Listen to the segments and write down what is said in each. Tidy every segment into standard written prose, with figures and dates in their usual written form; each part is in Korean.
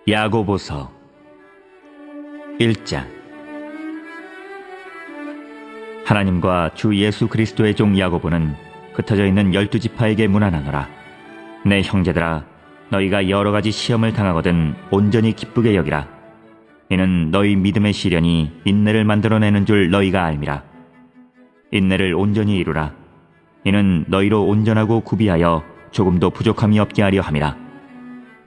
야고보서 1장. 하나님과 주 예수 그리스도의 종 야고보는 흩어져 있는 12지파에게 문안하노라. 내 형제들아, 너희가 여러 가지 시험을 당하거든 온전히 기쁘게 여기라. 이는 너희 믿음의 시련이 인내를 만들어내는 줄 너희가 알미라. 인내를 온전히 이루라. 이는 너희로 온전하고 구비하여 조금도 부족함이 없게 하려 함이라.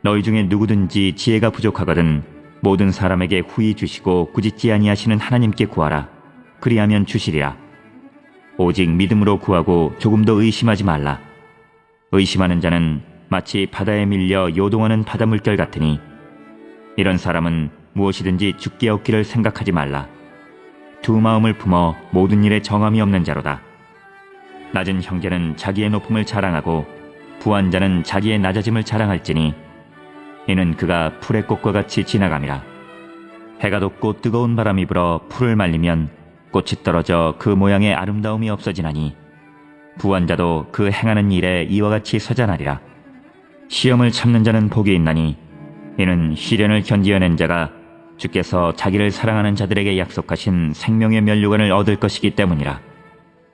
너희 중에 누구든지 지혜가 부족하거든 모든 사람에게 후히 주시고 꾸짖지 아니하시는 하나님께 구하라. 그리하면 주시리라. 오직 믿음으로 구하고 조금도 의심하지 말라. 의심하는 자는 마치 바다에 밀려 요동하는 바다 물결 같으니 이런 사람은 무엇이든지 죽게 얻기를 생각하지 말라. 두 마음을 품어 모든 일에 정함이 없는 자로다. 낮은 형제는 자기의 높음을 자랑하고 부한 자는 자기의 낮아짐을 자랑할지니 이는 그가 풀의 꽃과 같이 지나감이라. 해가 돋고 뜨거운 바람이 불어 풀을 말리면 꽃이 떨어져 그 모양의 아름다움이 없어지나니 부한 자도 그 행하는 일에 이와 같이 서자나리라. 시험을 참는 자는 복이 있나니 이는 시련을 견디어낸 자가 주께서 자기를 사랑하는 자들에게 약속하신 생명의 면류관을 얻을 것이기 때문이라.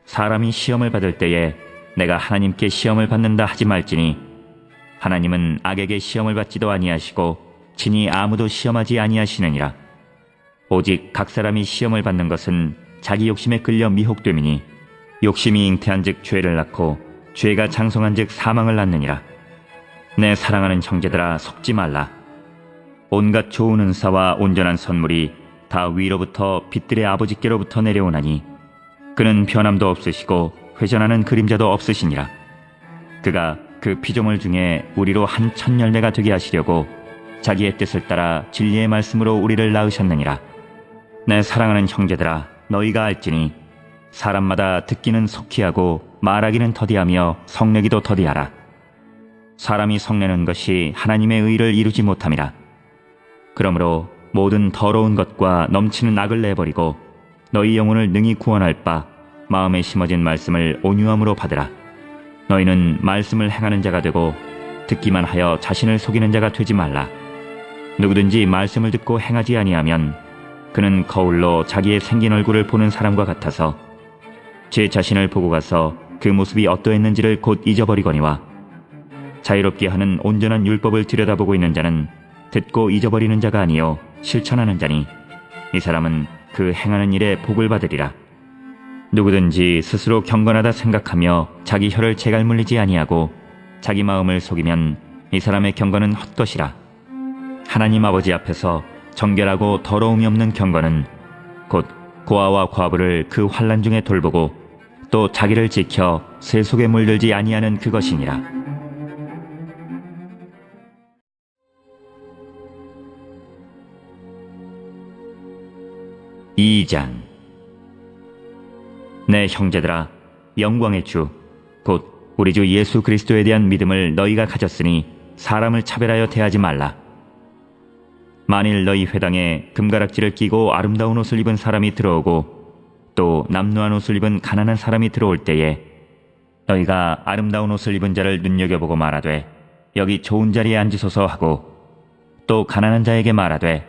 사람이 시험을 받을 때에 내가 하나님께 시험을 받는다 하지 말지니 하나님은 악에게 시험을 받지도 아니하시고 친히 아무도 시험하지 아니하시느니라. 오직 각 사람이 시험을 받는 것은 자기 욕심에 끌려 미혹됨이니 욕심이 잉태한즉 죄를 낳고 죄가 장성한즉 사망을 낳느니라. 내 사랑하는 형제들아, 속지 말라. 온갖 좋은 은사와 온전한 선물이 다 위로부터 빛들의 아버지께로부터 내려오나니 그는 변함도 없으시고 회전하는 그림자도 없으시니라. 그가 그 피조물 중에 우리로 한 천열대가 되게 하시려고 자기의 뜻을 따라 진리의 말씀으로 우리를 낳으셨느니라. 내 사랑하는 형제들아, 너희가 알지니 사람마다 듣기는 속히 하고 말하기는 더디하며 성내기도 더디하라. 사람이 성내는 것이 하나님의 의를 이루지 못함이라. 그러므로 모든 더러운 것과 넘치는 악을 내버리고 너희 영혼을 능히 구원할 바 마음에 심어진 말씀을 온유함으로 받으라. 너희는 말씀을 행하는 자가 되고 듣기만 하여 자신을 속이는 자가 되지 말라. 누구든지 말씀을 듣고 행하지 아니하면 그는 거울로 자기의 생긴 얼굴을 보는 사람과 같아서 제 자신을 보고 가서 그 모습이 어떠했는지를 곧 잊어버리거니와 자유롭게 하는 온전한 율법을 들여다보고 있는 자는 듣고 잊어버리는 자가 아니요 실천하는 자니 이 사람은 그 행하는 일에 복을 받으리라. 누구든지 스스로 경건하다 생각하며 자기 혀를 재갈 물리지 아니하고 자기 마음을 속이면 이 사람의 경건은 헛것이라. 하나님 아버지 앞에서 정결하고 더러움이 없는 경건은 곧 고아와 과부를 그 환난 중에 돌보고 또 자기를 지켜 새 속에 물들지 아니하는 그것이니라. 2장. 내 형제들아, 영광의 주 곧 우리 주 예수 그리스도에 대한 믿음을 너희가 가졌으니 사람을 차별하여 대하지 말라. 만일 너희 회당에 금가락지를 끼고 아름다운 옷을 입은 사람이 들어오고 또 남루한 옷을 입은 가난한 사람이 들어올 때에 너희가 아름다운 옷을 입은 자를 눈여겨보고 말하되 여기 좋은 자리에 앉으소서 하고 또 가난한 자에게 말하되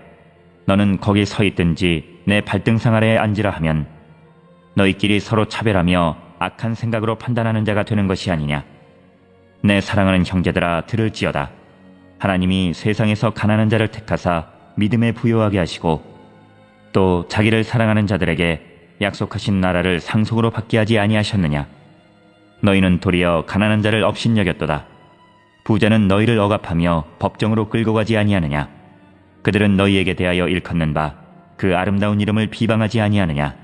너는 거기 서 있든지 내 발등상 아래에 앉으라 하면 너희끼리 서로 차별하며 악한 생각으로 판단하는 자가 되는 것이 아니냐. 내 사랑하는 형제들아, 들을지어다. 하나님이 세상에서 가난한 자를 택하사 믿음에 부요하게 하시고 또 자기를 사랑하는 자들에게 약속하신 나라를 상속으로 받게 하지 아니하셨느냐. 너희는 도리어 가난한 자를 업신여겼도다. 부자는 너희를 억압하며 법정으로 끌고 가지 아니하느냐. 그들은 너희에게 대하여 일컫는 바 그 아름다운 이름을 비방하지 아니하느냐.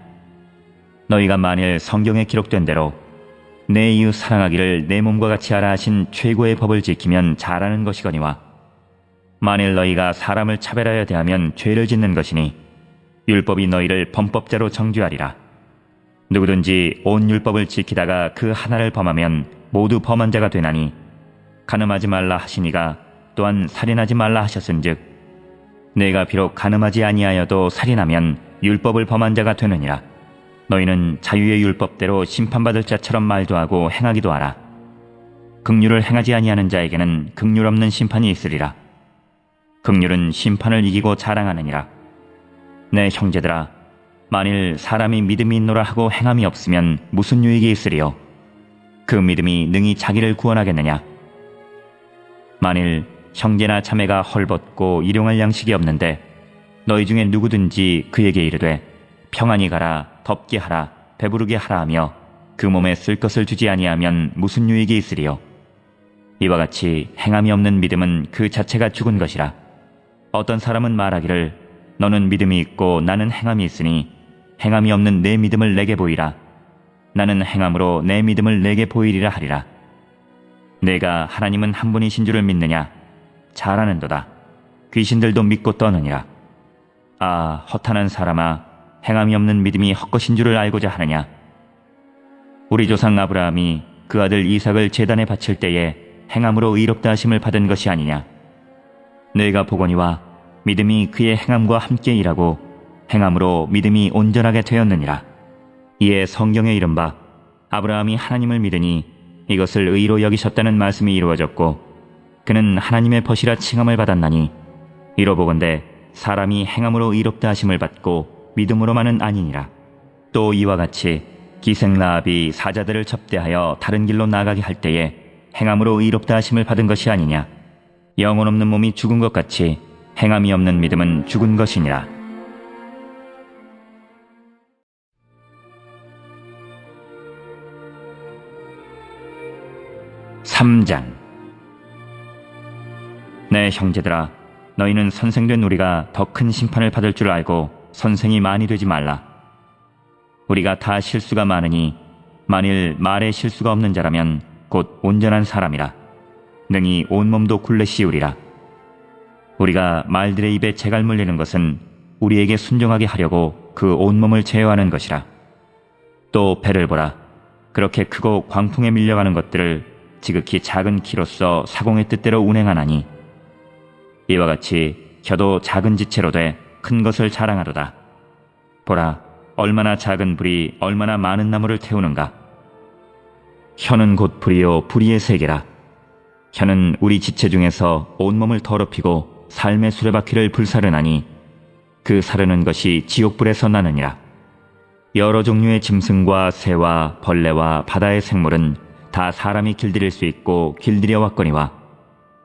너희가 만일 성경에 기록된 대로 내 이웃 사랑하기를 내 몸과 같이 하라 하신 최고의 법을 지키면 잘하는 것이거니와 만일 너희가 사람을 차별하여 대하면 죄를 짓는 것이니 율법이 너희를 범법자로 정죄하리라. 누구든지 온 율법을 지키다가 그 하나를 범하면 모두 범한 자가 되나니 간음하지 말라 하시니가 또한 살인하지 말라 하셨은즉 내가 비록 간음하지 아니하여도 살인하면 율법을 범한 자가 되느니라. 너희는 자유의 율법대로 심판받을 자처럼 말도 하고 행하기도 하라. 긍휼을 행하지 아니하는 자에게는 긍휼 없는 심판이 있으리라. 긍휼은 심판을 이기고 자랑하느니라. 내 형제들아, 만일 사람이 믿음이 있노라 하고 행함이 없으면 무슨 유익이 있으리요? 그 믿음이 능히 자기를 구원하겠느냐? 만일 형제나 자매가 헐벗고 일용할 양식이 없는데 너희 중에 누구든지 그에게 이르되 평안히 가라, 덥게 하라, 배부르게 하라 하며 그 몸에 쓸 것을 주지 아니하면 무슨 유익이 있으리요? 이와 같이 행함이 없는 믿음은 그 자체가 죽은 것이라. 어떤 사람은 말하기를 너는 믿음이 있고 나는 행함이 있으니 행함이 없는 내 믿음을 내게 보이라. 나는 행함으로 내 믿음을 내게 보이리라 하리라. 내가 하나님은 한 분이신 줄을 믿느냐? 잘하는도다. 귀신들도 믿고 떠느니라. 아, 허탄한 사람아, 행함이 없는 믿음이 헛것인 줄을 알고자 하느냐? 우리 조상 아브라함이 그 아들 이삭을 제단에 바칠 때에 행함으로 의롭다 하심을 받은 것이 아니냐? 내가 보거니와 믿음이 그의 행함과 함께 일하고 행함으로 믿음이 온전하게 되었느니라. 이에 성경에 이른바 아브라함이 하나님을 믿으니 이것을 의로 여기셨다는 말씀이 이루어졌고 그는 하나님의 벗이라 칭함을 받았나니 이로보건대 사람이 행함으로 의롭다 하심을 받고 믿음으로만은 아니니라. 또 이와 같이 기생라합이 사자들을 접대하여 다른 길로 나가게 할 때에 행함으로 의롭다 하심을 받은 것이 아니냐. 영혼 없는 몸이 죽은 것 같이 행함이 없는 믿음은 죽은 것이니라. (3장) 내 형제들아, 너희는 선생된 우리가 더 큰 심판을 받을 줄 알고 선생이 많이 되지 말라. 우리가 다 실수가 많으니 만일 말에 실수가 없는 자라면 곧 온전한 사람이라. 능히 온몸도 굴레 씌우리라. 우리가 말들의 입에 재갈 물리는 것은 우리에게 순종하게 하려고 그 온몸을 제어하는 것이라. 또 배를 보라. 그렇게 크고 광풍에 밀려가는 것들을 지극히 작은 키로서 사공의 뜻대로 운행하나니 이와 같이 혀도 작은 지체로 돼 큰 것을 자랑하도다. 보라, 얼마나 작은 불이 얼마나 많은 나무를 태우는가. 혀는 곧 불이요 불의의 세계라. 혀는 우리 지체 중에서 온몸을 더럽히고 삶의 수레바퀴를 불사르나니 그 사르는 것이 지옥불에서 나느니라. 여러 종류의 짐승과 새와 벌레와 바다의 생물은 다 사람이 길들일 수 있고 길들여 왔거니와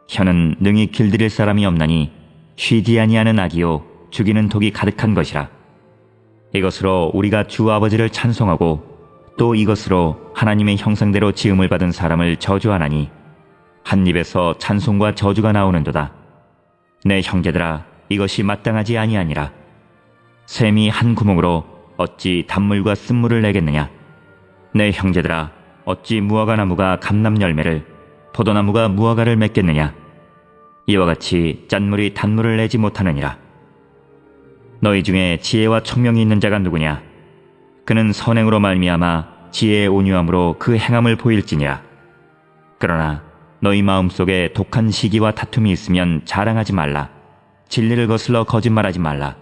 혀는 능히 길들일 사람이 없나니 쉬지 아니하는 악이요 죽이는 독이 가득한 것이라. 이것으로 우리가 주 아버지를 찬송하고 또 이것으로 하나님의 형상대로 지음을 받은 사람을 저주하나니 한 입에서 찬송과 저주가 나오는도다. 내 형제들아, 이것이 마땅하지 아니하니라. 샘이 한 구멍으로 어찌 단물과 쓴물을 내겠느냐? 내 형제들아, 어찌 무화과 나무가 감람 열매를, 포도나무가 무화과를 맺겠느냐? 이와 같이 짠물이 단물을 내지 못하느니라. 너희 중에 지혜와 총명이 있는 자가 누구냐? 그는 선행으로 말미암아 지혜의 온유함으로 그 행함을 보일지니라. 그러나 너희 마음속에 독한 시기와 다툼이 있으면 자랑하지 말라. 진리를 거슬러 거짓말하지 말라.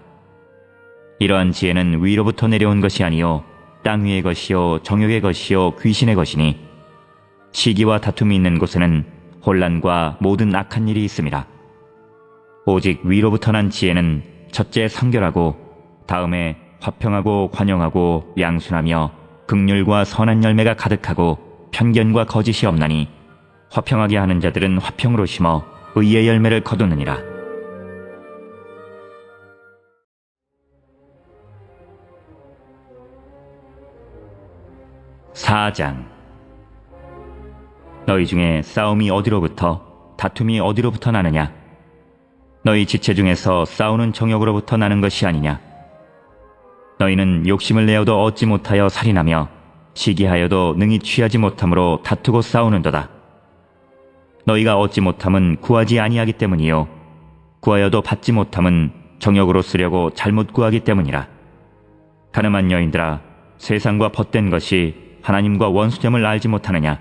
이러한 지혜는 위로부터 내려온 것이 아니요 땅 위의 것이요 정욕의 것이요 귀신의 것이니 시기와 다툼이 있는 곳에는 혼란과 모든 악한 일이 있음이라. 오직 위로부터 난 지혜는 첫째 성결하고 다음에 화평하고 관용하고 양순하며 긍휼과 선한 열매가 가득하고 편견과 거짓이 없나니 화평하게 하는 자들은 화평으로 심어 의의 열매를 거두느니라. (4장) 너희 중에 싸움이 어디로부터 다툼이 어디로부터 나느냐? 너희 지체 중에서 싸우는 정욕으로부터 나는 것이 아니냐? 너희는 욕심을 내어도 얻지 못하여 살인하며 시기하여도 능히 취하지 못함으로 다투고 싸우는도다. 너희가 얻지 못함은 구하지 아니하기 때문이요 구하여도 받지 못함은 정욕으로 쓰려고 잘못 구하기 때문이라. 가늠한 여인들아, 세상과 벗된 것이 하나님과 원수됨을 알지 못하느냐?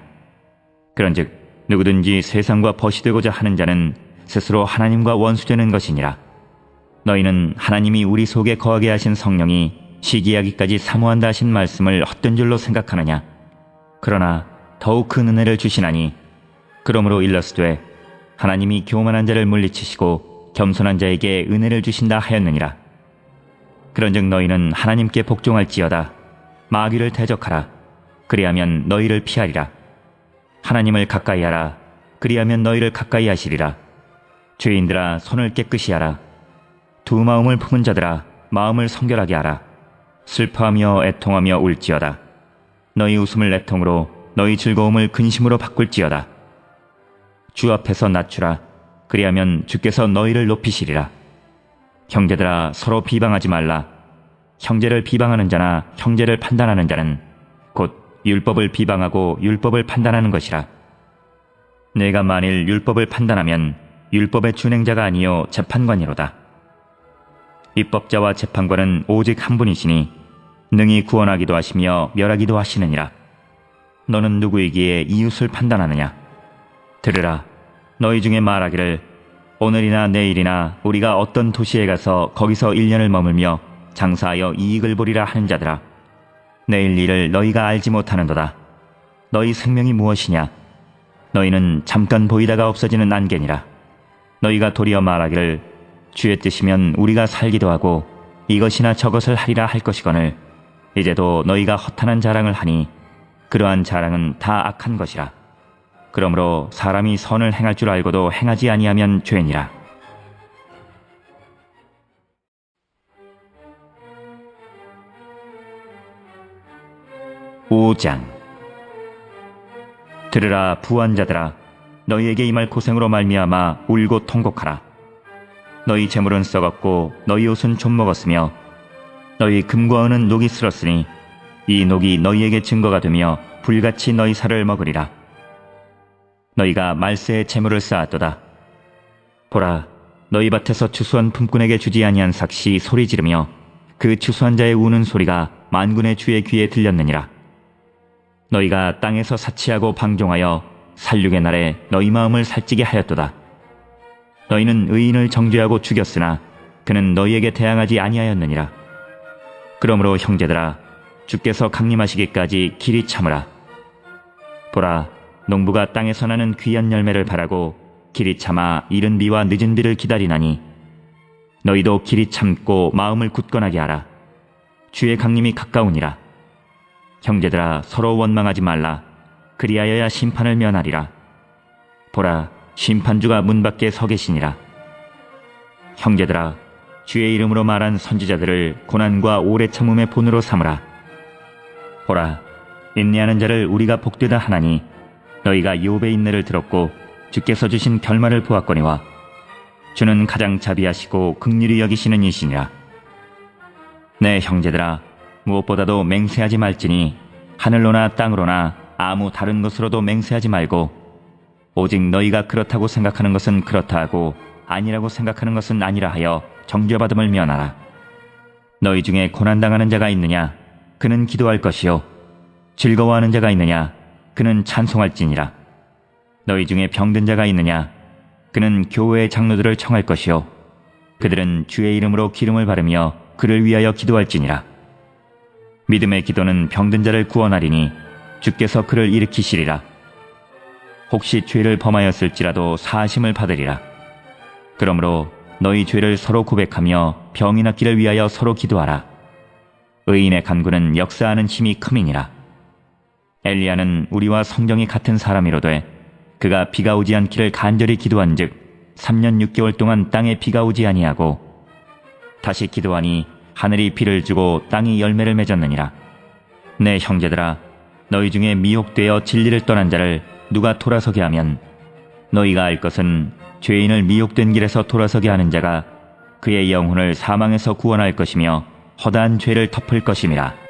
그런즉 누구든지 세상과 벗이 되고자 하는 자는 스스로 하나님과 원수되는 것이니라. 너희는 하나님이 우리 속에 거하게 하신 성령이 시기하기까지 사모한다 하신 말씀을 헛된 줄로 생각하느냐? 그러나 더욱 큰 은혜를 주시나니 그러므로 일러스되 하나님이 교만한 자를 물리치시고 겸손한 자에게 은혜를 주신다 하였느니라. 그런즉 너희는 하나님께 복종할지어다. 마귀를 대적하라. 그리하면 너희를 피하리라. 하나님을 가까이 하라. 그리하면 너희를 가까이 하시리라. 죄인들아 손을 깨끗이 하라. 두 마음을 품은 자들아 마음을 성결하게 하라. 슬퍼하며 애통하며 울지어다. 너희 웃음을 애통으로 너희 즐거움을 근심으로 바꿀지어다. 주 앞에서 낮추라. 그리하면 주께서 너희를 높이시리라. 형제들아 서로 비방하지 말라. 형제를 비방하는 자나 형제를 판단하는 자는 곧 율법을 비방하고 율법을 판단하는 것이라. 내가 만일 율법을 판단하면 율법의 준행자가 아니요 재판관이로다. 입법자와 재판관은 오직 한 분이시니 능히 구원하기도 하시며 멸하기도 하시느니라. 너는 누구이기에 이웃을 판단하느냐? 들으라. 너희 중에 말하기를 오늘이나 내일이나 우리가 어떤 도시에 가서 거기서 1년을 머물며 장사하여 이익을 보리라 하는 자들아. 내일 일을 너희가 알지 못하는도다. 너희 생명이 무엇이냐? 너희는 잠깐 보이다가 없어지는 안개니라. 너희가 도리어 말하기를 주의 뜻이면 우리가 살기도 하고 이것이나 저것을 하리라 할 것이거늘 이제도 너희가 허탄한 자랑을 하니 그러한 자랑은 다 악한 것이라. 그러므로 사람이 선을 행할 줄 알고도 행하지 아니하면 죄니라. 오장. 들으라 부한 자들아. 너희에게 임할 고생으로 말미암아 울고 통곡하라. 너희 재물은 썩었고 너희 옷은 좀 먹었으며 너희 금과 은은 녹이 슬었으니 이 녹이 너희에게 증거가 되며 불같이 너희 살을 먹으리라. 너희가 말세에 재물을 쌓았도다. 보라, 너희 밭에서 추수한 품꾼에게 주지 아니한 삭시 소리 지르며 그 추수한 자의 우는 소리가 만군의 주의 귀에 들렸느니라. 너희가 땅에서 사치하고 방종하여 살육의 날에 너희 마음을 살찌게 하였도다. 너희는 의인을 정죄하고 죽였으나 그는 너희에게 대항하지 아니하였느니라. 그러므로 형제들아, 주께서 강림하시기까지 길이 참으라. 보라, 농부가 땅에서 나는 귀한 열매를 바라고 길이 참아 이른 비와 늦은 비를 기다리나니 너희도 길이 참고 마음을 굳건하게 하라. 주의 강림이 가까우니라. 형제들아, 서로 원망하지 말라. 그리하여야 심판을 면하리라. 보라, 심판주가 문 밖에 서 계시니라. 형제들아, 주의 이름으로 말한 선지자들을 고난과 오래 참음의 본으로 삼으라. 보라, 인내하는 자를 우리가 복되다 하나니 너희가 욥의 인내를 들었고 주께서 주신 결말을 보았거니와 주는 가장 자비하시고 긍휼히 여기시는 이시니라. 내 형제들아, 무엇보다도 맹세하지 말지니 하늘로나 땅으로나 아무 다른 것으로도 맹세하지 말고 오직 너희가 그렇다고 생각하는 것은 그렇다 하고 아니라고 생각하는 것은 아니라 하여 정죄받음을 면하라. 너희 중에 고난당하는 자가 있느냐? 그는 기도할 것이요. 즐거워하는 자가 있느냐? 그는 찬송할지니라. 너희 중에 병든 자가 있느냐? 그는 교회의 장로들을 청할 것이요. 그들은 주의 이름으로 기름을 바르며 그를 위하여 기도할지니라. 믿음의 기도는 병든 자를 구원하리니 주께서 그를 일으키시리라. 혹시 죄를 범하였을지라도 사하심을 받으리라. 그러므로 너희 죄를 서로 고백하며 병이 낫기를 위하여 서로 기도하라. 의인의 간구는 역사하는 힘이 큼이니라. 엘리야는 우리와 성정이 같은 사람이로되 그가 비가 오지 않기를 간절히 기도한즉 3년 6개월 동안 땅에 비가 오지 아니하고 다시 기도하니 하늘이 비를 주고 땅이 열매를 맺었느니라. 내 형제들아, 너희 중에 미혹되어 진리를 떠난 자를 누가 돌아서게 하면 너희가 알 것은 죄인을 미혹된 길에서 돌아서게 하는 자가 그의 영혼을 사망에서 구원할 것이며 허다한 죄를 덮을 것임이라.